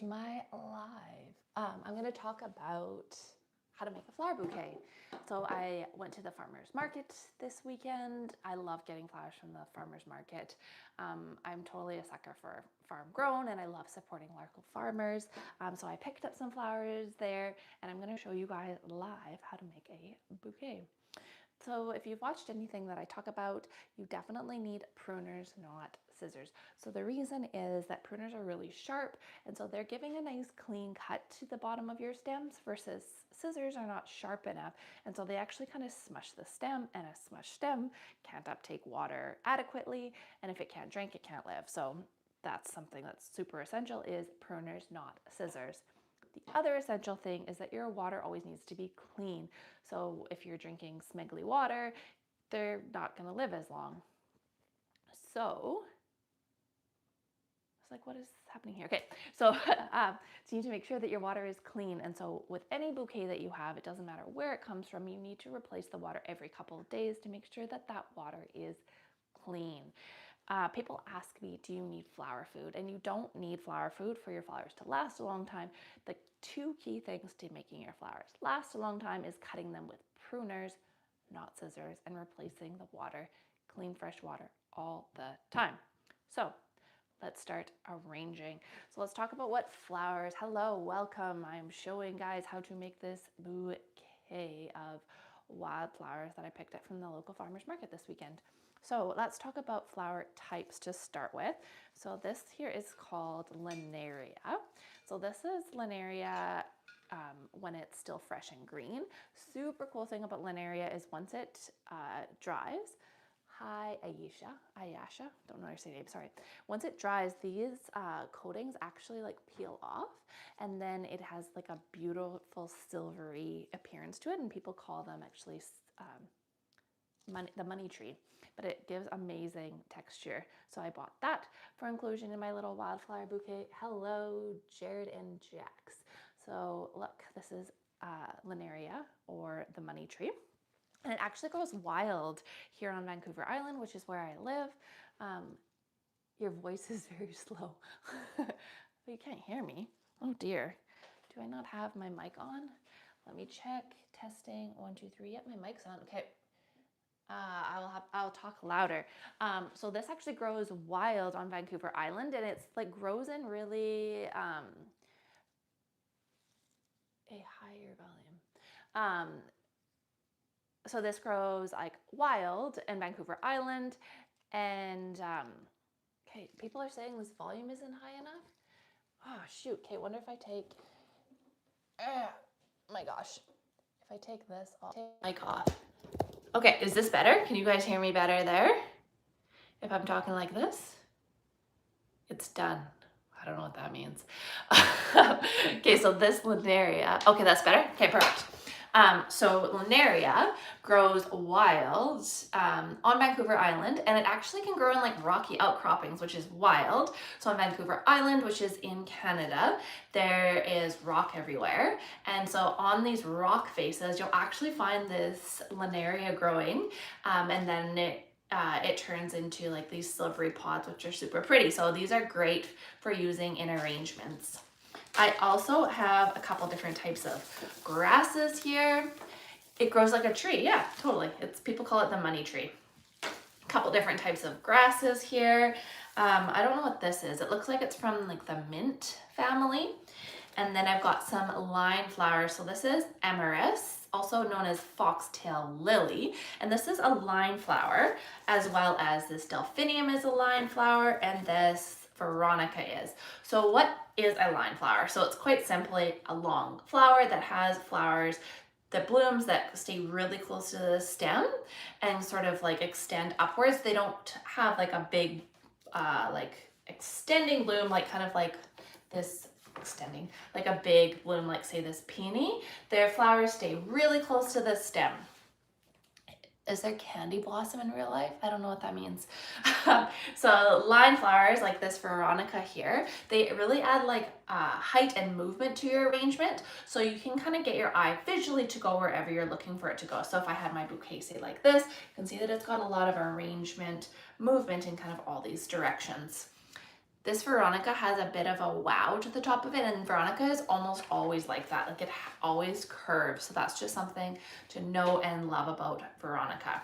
to my live. I'm going to talk about how to make a flower bouquet. So I went to the farmer's market this weekend. I love getting flowers from the farmer's market. I'm totally a sucker for farm grown and I love supporting local farmers. So I picked up some flowers there and I'm going to show you guys live how to make a bouquet. So if you've watched anything that I talk about, you definitely need pruners, not scissors. So the reason is that pruners are really sharp, and so they're giving a nice clean cut to the bottom of your stems versus scissors are not sharp enough, and so they actually kind of smush the stem, and a smushed stem can't uptake water adequately, and if it can't drink, it can't live. So that's something that's super essential is pruners, not scissors. The other essential thing is that your water always needs to be clean. So if you're drinking smuggly water, they're not going to live as long. So it's like, what is happening here? Okay, so you need to make sure that your water is clean. And so with any bouquet that you have, it doesn't matter where it comes from, you need to replace the water every couple of days to make sure that that water is clean. People ask me, do you need flower food? And you don't need flower food for your flowers to last a long time. The two key things to making your flowers last a long time is cutting them with pruners, not scissors, and replacing the water, clean fresh water all the time. So let's start arranging. So let's talk about what flowers. Hello, welcome. I'm showing guys how to make this bouquet of wildflowers that I picked up from the local farmer's market this weekend. So let's talk about flower types to start with. So this here is called Linaria. So this is Linaria when it's still fresh and green. Super cool thing about Linaria is once it dries, hi Ayasha, don't know how to say your name, sorry. Once it dries, these coatings actually like peel off and then it has like a beautiful silvery appearance to it, and people call them actually the money tree, but it gives amazing texture. So I bought that for inclusion in my little wildflower bouquet. Hello, Jared and Jax. So look, this is Linaria, or the money tree. And it actually grows wild here on Vancouver Island, which is where I live. Your voice is very slow. But you can't hear me. Oh dear. Do I not have my mic on? Let me check. Testing, 1, 2, 3. Yep, my mic's on. Okay. I'll talk louder. So this actually grows wild on Vancouver Island, and it's like grows in really a higher volume. So this grows like wild in Vancouver Island, and okay, people are saying this volume isn't high enough. Oh shoot. Okay, wonder if I take. My gosh, if I take this, I'll take my mic off. Okay, is this better? Can you guys hear me better there? If I'm talking like this? It's done. I don't know what that means. Okay, so this Linaria, okay, that's better? Okay, perfect. So Linaria grows wild on Vancouver Island, and it actually can grow in like rocky outcroppings, which is wild. So on Vancouver Island, which is in Canada, there is rock everywhere. And so on these rock faces, you'll actually find this Linaria growing, and then it turns into like these silvery pods, which are super pretty. So these are great for using in arrangements. I also have a couple different types of grasses here. It grows like a tree. Yeah, totally. People call it the money tree. A couple different types of grasses here. I don't know what this is. It looks like it's from like the mint family. And then I've got some line flowers. So this is Emeris, also known as foxtail lily. And this is a line flower, as well as this delphinium is a line flower, and this Veronica is. So what is a line flower? So it's quite simply a long flower that has flowers that blooms that stay really close to the stem and sort of like extend upwards. They don't have like a big like extending bloom, like kind of like this extending, like a big bloom, like say this peony. Their flowers stay really close to the stem. Is there candy blossom in real life? I don't know what that means. So line flowers like this Veronica here, they really add like height and movement to your arrangement, so you can kind of get your eye visually to go wherever you're looking for it to go. So if I had my bouquet say like this, you can see that it's got a lot of arrangement, movement in kind of all these directions. This Veronica has a bit of a wow to the top of it, and Veronica is almost always like that. Like it always curves. So that's just something to know and love about Veronica.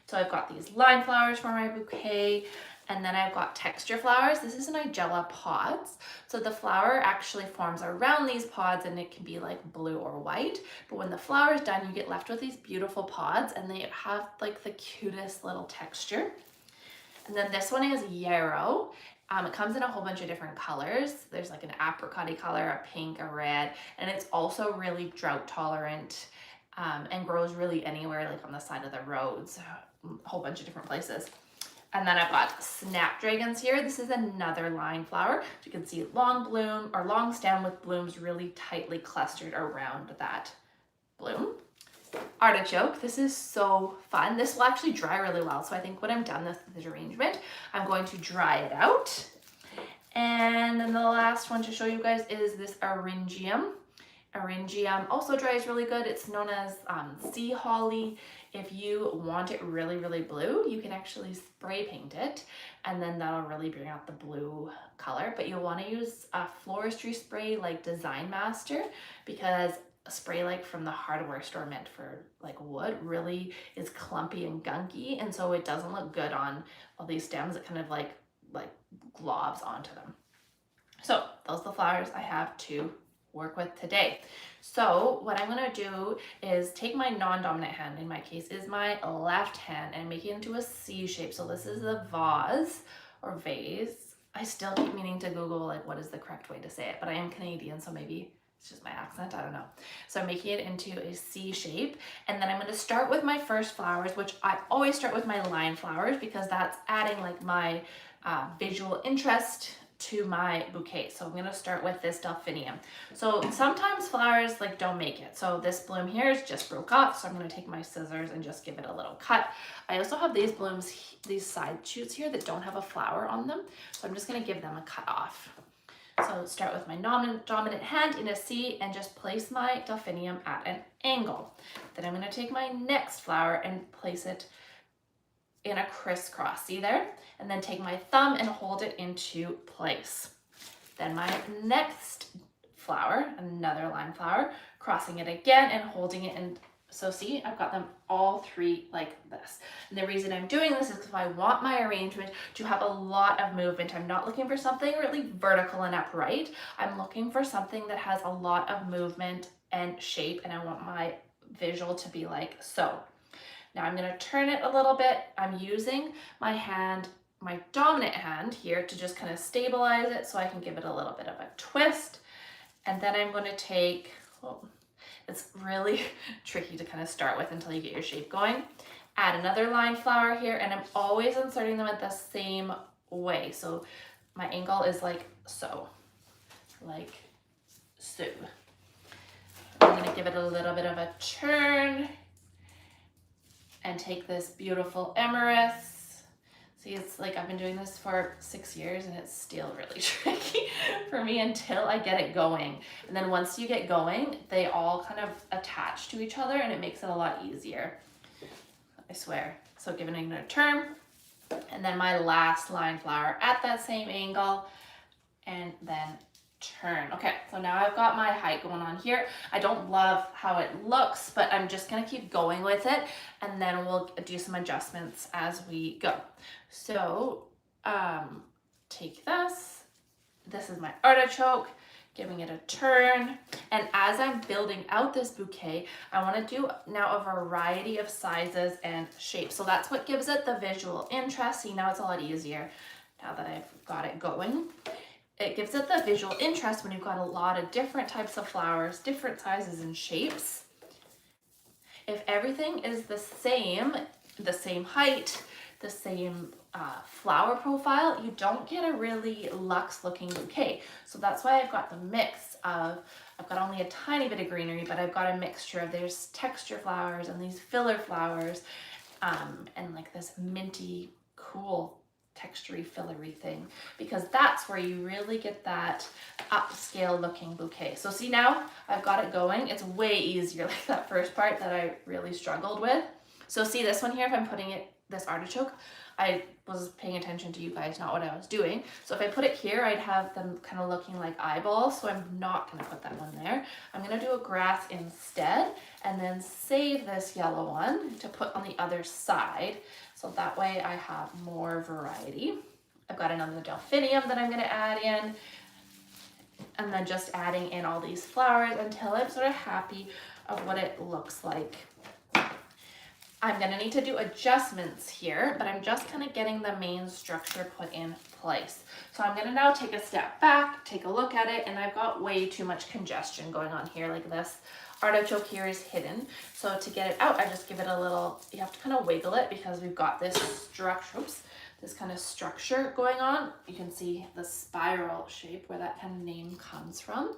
So I've got these line flowers for my bouquet, and then I've got texture flowers. This is Nigella pods. So the flower actually forms around these pods, and it can be like blue or white. But when the flower is done, you get left with these beautiful pods, and they have like the cutest little texture. And then this one is yarrow. It comes in a whole bunch of different colors. There's like an apricot-y color, a pink, a red, and it's also really drought tolerant and grows really anywhere, like on the side of the roads, a whole bunch of different places. And then I've got snapdragons here. This is another line flower. So you can see long bloom or long stem with blooms really tightly clustered around that bloom. Artichoke, this is so fun. This will actually dry really well. So I think when I'm done with this arrangement, I'm going to dry it out. And then the last one to show you guys is this Eryngium. Eryngium also dries really good. It's known as sea holly. If you want it really, really blue, you can actually spray paint it, and then that'll really bring out the blue color. But you'll want to use a floristry spray like Design Master, because a spray like from the hardware store meant for like wood really is clumpy and gunky, and so it doesn't look good on all these stems. It kind of like globs onto them. So those are the flowers I have to work with today. So what I'm going to do is take my non-dominant hand, in my case is my left hand, and make it into a C shape. So this is the vase or vase. I still keep meaning to Google like what is the correct way to say it, but I am Canadian, so maybe it's just my accent, I don't know. So I'm making it into a C shape, and then I'm going to start with my first flowers, which I always start with my line flowers because that's adding like my visual interest to my bouquet. So I'm going to start with this delphinium. So sometimes flowers like don't make it. So this bloom here is just broke off. So I'm going to take my scissors and just give it a little cut. I also have these blooms, these side shoots here that don't have a flower on them. So I'm just going to give them a cut off. So start with my dominant hand in a C and just place my delphinium at an angle. Then I'm going to take my next flower and place it in a crisscross, see there? And then take my thumb and hold it into place. Then my next flower, another line flower, crossing it again and holding it in. So see, I've got them all three like this. And the reason I'm doing this is because I want my arrangement to have a lot of movement. I'm not looking for something really vertical and upright. I'm looking for something that has a lot of movement and shape, and I want my visual to be like so. Now I'm going to turn it a little bit. I'm using my hand, my dominant hand here, to just kind of stabilize it so I can give it a little bit of a twist. And then I'm going to take, it's really tricky to kind of start with until you get your shape going. Add another line flower here, and I'm always inserting them at the same way. So my angle is like so, like so. I'm going to give it a little bit of a turn and take this beautiful amaryllis. See, it's like I've been doing this for 6 years and it's still really tricky for me until I get it going. And then once you get going, they all kind of attach to each other and it makes it a lot easier, I swear. So giving it a turn, and then my last line flower at that same angle, and then turn. Okay, so now I've got my height going on here. I don't love how it looks, but I'm just gonna keep going with it, and then we'll do some adjustments as we go. So take this. This is my artichoke, giving it a turn. And as I'm building out this bouquet, I want to do now a variety of sizes and shapes. So that's what gives it the visual interest. See, now it's a lot easier now that I've got it going. It gives it the visual interest when you've got a lot of different types of flowers, different sizes and shapes. If everything is the same height, the same flower profile, you don't get a really luxe looking bouquet. So that's why I've got the mix of, I've got only a tiny bit of greenery, but I've got a mixture of, there's texture flowers and these filler flowers, and like this minty, cool textury fillery thing, because that's where you really get that upscale looking bouquet. So see, now I've got it going. It's way easier, like that first part that I really struggled with. So see this one here, if I'm putting it, this artichoke, I was paying attention to you guys, not what I was doing. So if I put it here, I'd have them kind of looking like eyeballs. So I'm not gonna put that one there. I'm gonna do a grass instead and then save this yellow one to put on the other side. So that way I have more variety. I've got another delphinium that I'm gonna add in, and then just adding in all these flowers until I'm sort of happy of what it looks like. I'm gonna need to do adjustments here, but I'm just kind of getting the main structure put in place. So I'm gonna now take a step back, take a look at it, and I've got way too much congestion going on here like this. Artichoke here is hidden. So to get it out, I just give it a little, you have to kind of wiggle it because we've got this structure, this kind of structure going on. You can see the spiral shape where that kind of name comes from.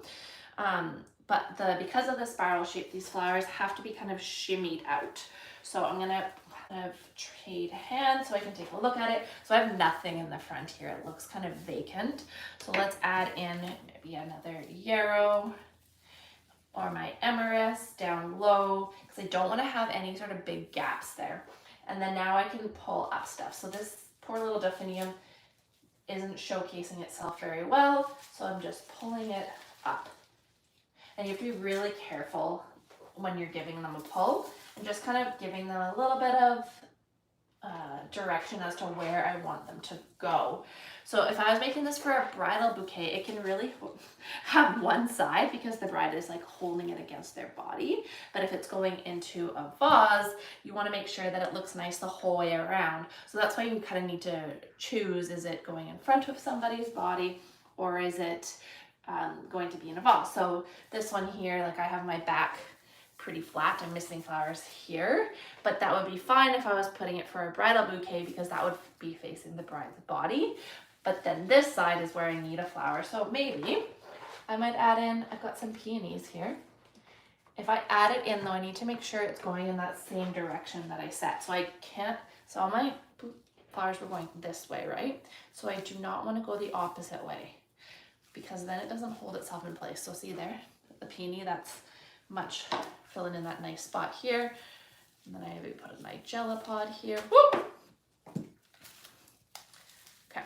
But because of the spiral shape, these flowers have to be kind of shimmied out. So I'm gonna kind of trade hands so I can take a look at it. So I have nothing in the front here. It looks kind of vacant. So let's add in maybe another yarrow or my emeris down low because I don't want to have any sort of big gaps there. And then now I can pull up stuff. So this poor little delphinium isn't showcasing itself very well. So I'm just pulling it up. And you have to be really careful when you're giving them a pull and just kind of giving them a little bit of direction as to where I want them to go. So if I was making this for a bridal bouquet, it can really have one side because the bride is like holding it against their body. But if it's going into a vase, you want to make sure that it looks nice the whole way around. So that's why you kind of need to choose, is it going in front of somebody's body or is it going to be in a vase? So this one here, like I have my back pretty flat. I'm missing flowers here, but that would be fine if I was putting it for a bridal bouquet because that would be facing the bride's body. But then this side is where I need a flower. So maybe I might add in, I've got some peonies here. If I add it in though, I need to make sure it's going in that same direction that I set. So I can't, so all my flowers were going this way, right? So I do not want to go the opposite way because then it doesn't hold itself in place. So see there, the peony, that's much filling in that nice spot here. And then I put in my gelipod here. Woo! Okay,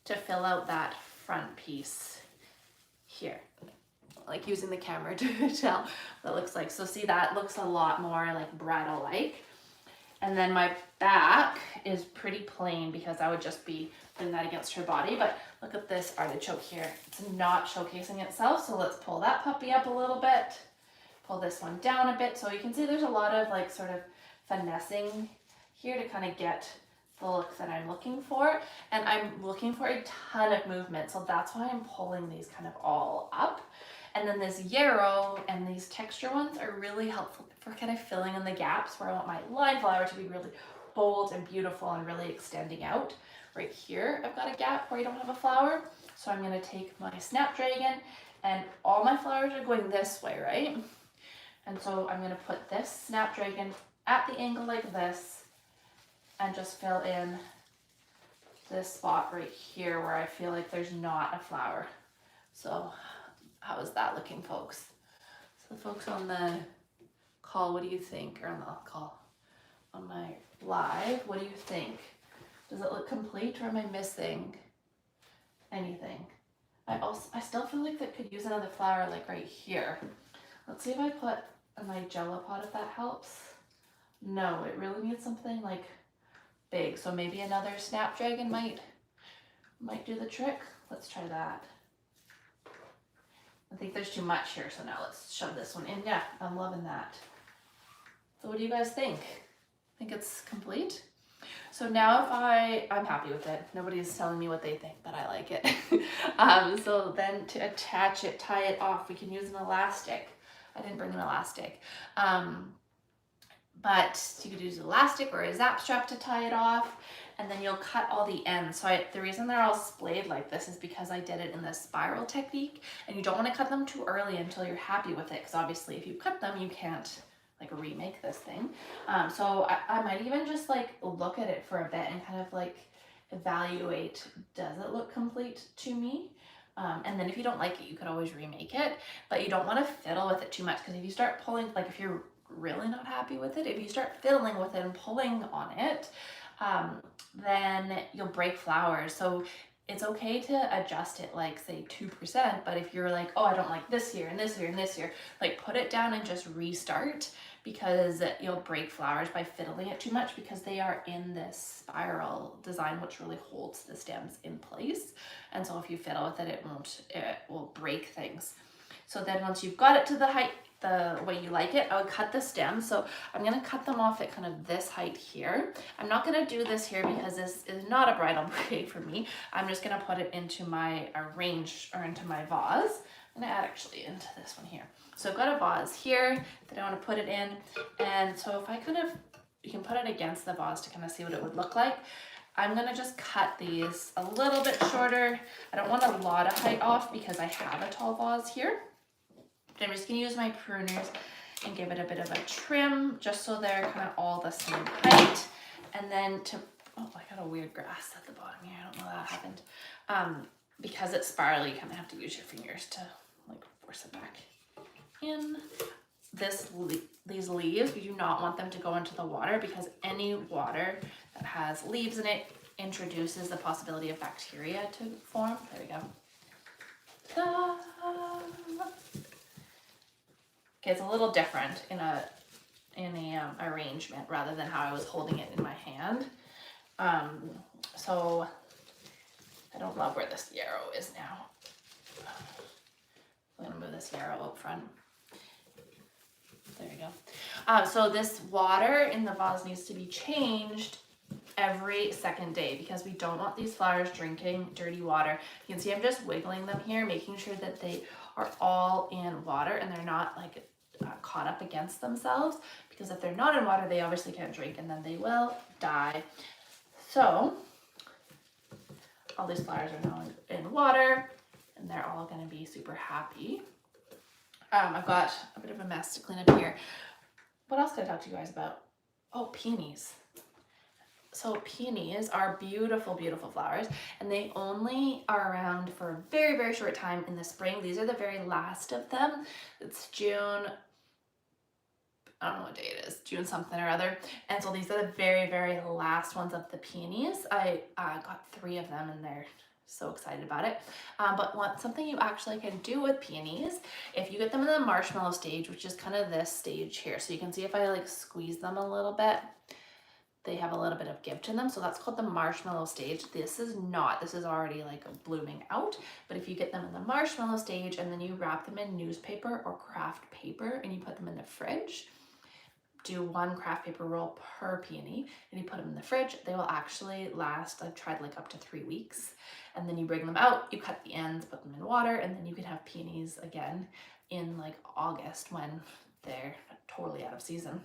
to fill out that front piece here. Like using the camera to tell what it looks like. So see, that looks a lot more like bridal-like. And then my back is pretty plain because I would just be putting that against her body. But look at this artichoke here. It's not showcasing itself. So let's pull that puppy up a little bit. Pull this one down a bit. So you can see there's a lot of like sort of finessing here to kind of get the look that I'm looking for. And I'm looking for a ton of movement. So that's why I'm pulling these kind of all up. And then this yarrow and these texture ones are really helpful for kind of filling in the gaps where I want my line flower to be really bold and beautiful and really extending out. Right here, I've got a gap where I don't have a flower. So I'm going to take my snapdragon and all my flowers are going this way, right? And so I'm going to put this snapdragon at the angle like this and just fill in this spot right here where I feel like there's not a flower. So how is that looking, folks? So folks on the call, what do you think? Or on the call, on my live, what do you think? Does it look complete or am I missing anything? I still feel like that could use another flower like right here. Let's see if I put my gelipod, if that helps. No, it really needs something like big. So maybe another snapdragon might do the trick. Let's try that. I think there's too much here, so now let's shove this one in. Yeah, I'm loving that. So what do you guys think? Think it's complete? So now if I'm happy with it. Nobody's telling me what they think, but I like it. So then to attach it, tie it off, we can use an elastic. I didn't bring an elastic. But you could use elastic or a zap strap to tie it off, and then you'll cut all the ends. So the reason they're all splayed like this is because I did it in the spiral technique, and you don't want to cut them too early until you're happy with it, because obviously if you cut them, you can't like remake this thing. So I might even just like look at it for a bit and kind of like evaluate, does it look complete to me? And then if you don't like it, you could always remake it, but you don't want to fiddle with it too much, because if you start pulling, like if you're really not happy with it, if you start fiddling with it and pulling on it, then you'll break flowers. So it's okay to adjust it like say 2%, but if you're like, oh, I don't like this here and this here and this here, like put it down and just restart, because you'll break flowers by fiddling it too much, because they are in this spiral design which really holds the stems in place. And so if you fiddle with it, it will break things. So then once you've got it to the height, the way you like it, I would cut the stems. So I'm gonna cut them off at kind of this height here. I'm not gonna do this here because this is not a bridal bouquet for me. I'm just gonna put it into my into my vase. I'm gonna add actually into this one here. So I've got a vase here that I want to put it in. And so if I you can put it against the vase to kind of see what it would look like. I'm gonna just cut these a little bit shorter. I don't want a lot of height off because I have a tall vase here. I'm just gonna use my pruners and give it a bit of a trim just so they're kind of all the same height. And then oh, I got a weird grass at the bottom here. I don't know how that happened. Because it's spirally, you kind of have to use your fingers to like force it back in. These leaves, you do not want them to go into the water, because any water that has leaves in it introduces the possibility of bacteria to form. There we go. Ta-da! Okay, it's a little different in a arrangement rather than how I was holding it in my hand. So I don't love where this yarrow is now. I'm gonna move this yarrow up front. There you go. So this water in the vase needs to be changed every second day, because we don't want these flowers drinking dirty water. You can see I'm just wiggling them here, making sure that they are all in water and they're not like caught up against themselves, because if they're not in water, they obviously can't drink and then they will die. So all these flowers are now in water and they're all going to be super happy. I've got a bit of a mess to clean up here. What else can I talk to you guys about? Oh, peonies. So peonies are beautiful, beautiful flowers, and they only are around for a very, very short time in the spring. These are the very last of them. It's June, I don't know what day it is, June something or other. And so these are the very, very last ones of the peonies. I got 3 of them and they're so excited about it. But something you actually can do with peonies, if you get them in the marshmallow stage, which is kind of this stage here. So you can see if I like squeeze them a little bit, they have a little bit of give to them. So that's called the marshmallow stage. This is already like blooming out. But if you get them in the marshmallow stage and then you wrap them in newspaper or craft paper and you put them in the fridge, do 1 craft paper roll per peony and you put them in the fridge, they will actually last, I've tried like up to 3 weeks. And then you bring them out, you cut the ends, put them in water, and then you can have peonies again in like August when they're totally out of season.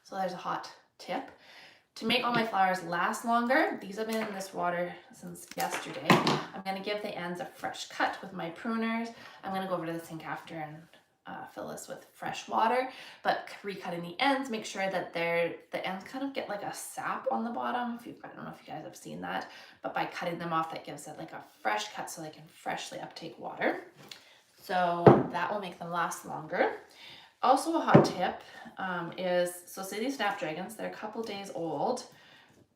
So there's a hot tip. To make all my flowers last longer, these have been in this water since yesterday. I'm going to give the ends a fresh cut with my pruners. I'm going to go over to the sink after and fill this with fresh water, but recutting the ends, make sure that the ends kind of get like a sap on the bottom. I don't know if you guys have seen that, but by cutting them off, that gives it like a fresh cut so they can freshly uptake water. So that will make them last longer. Also a hot tip is, so say these snapdragons, they're a couple days old.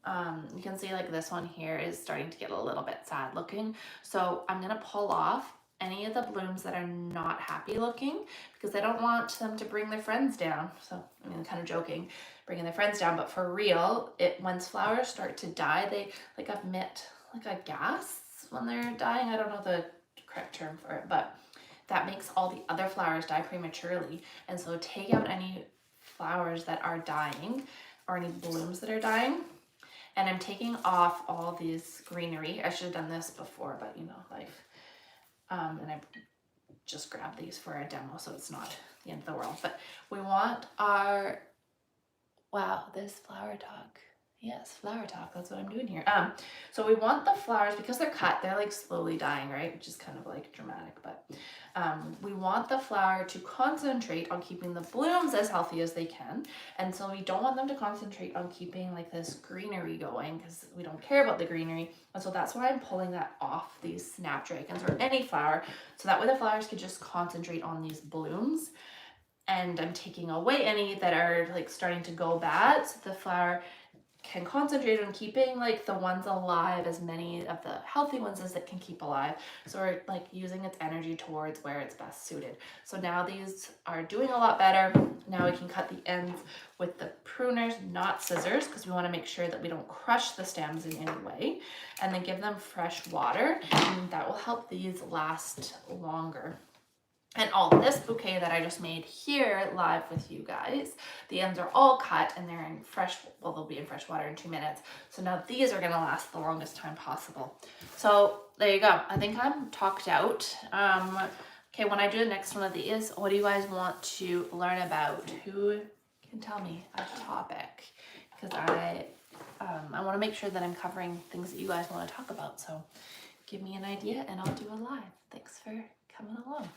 You can see like this one here is starting to get a little bit sad looking. So I'm gonna pull off any of the blooms that are not happy looking, because I don't want them to bring their friends down. So I mean, kind of joking, bringing their friends down, but for real, once flowers start to die, they like emit like a gas when they're dying. I don't know the correct term for it, but that makes all the other flowers die prematurely. And so take out any flowers that are dying or any blooms that are dying. And I'm taking off all these greenery. I should have done this before, but you know, life. And I just grabbed these for a demo, so it's not the end of the world. But we want our, wow, this flower talk. Yes, flower talk, that's what I'm doing here. So we want the flowers, because they're cut, they're like slowly dying, right? Which is kind of like dramatic, but we want the flower to concentrate on keeping the blooms as healthy as they can. And so we don't want them to concentrate on keeping like this greenery going, because we don't care about the greenery. And so that's why I'm pulling that off these snapdragons or any flower, so that way the flowers can just concentrate on these blooms. And I'm taking away any that are like starting to go bad, so the flower can concentrate on keeping like the ones alive, as many of the healthy ones as it can keep alive. So we're like using its energy towards where it's best suited. So now these are doing a lot better. Now we can cut the ends with the pruners, not scissors, because we want to make sure that we don't crush the stems in any way, and then give them fresh water, and that will help these last longer. And all this bouquet that I just made here live with you guys, the ends are all cut and they're in fresh, well, they'll be in fresh water in 2 minutes. So now these are gonna last the longest time possible. So there you go. I think I'm talked out. Okay, when I do the next one of these, what do you guys want to learn about? Who can tell me a topic? Because I want to make sure that I'm covering things that you guys want to talk about. So give me an idea and I'll do a live. Thanks for coming along.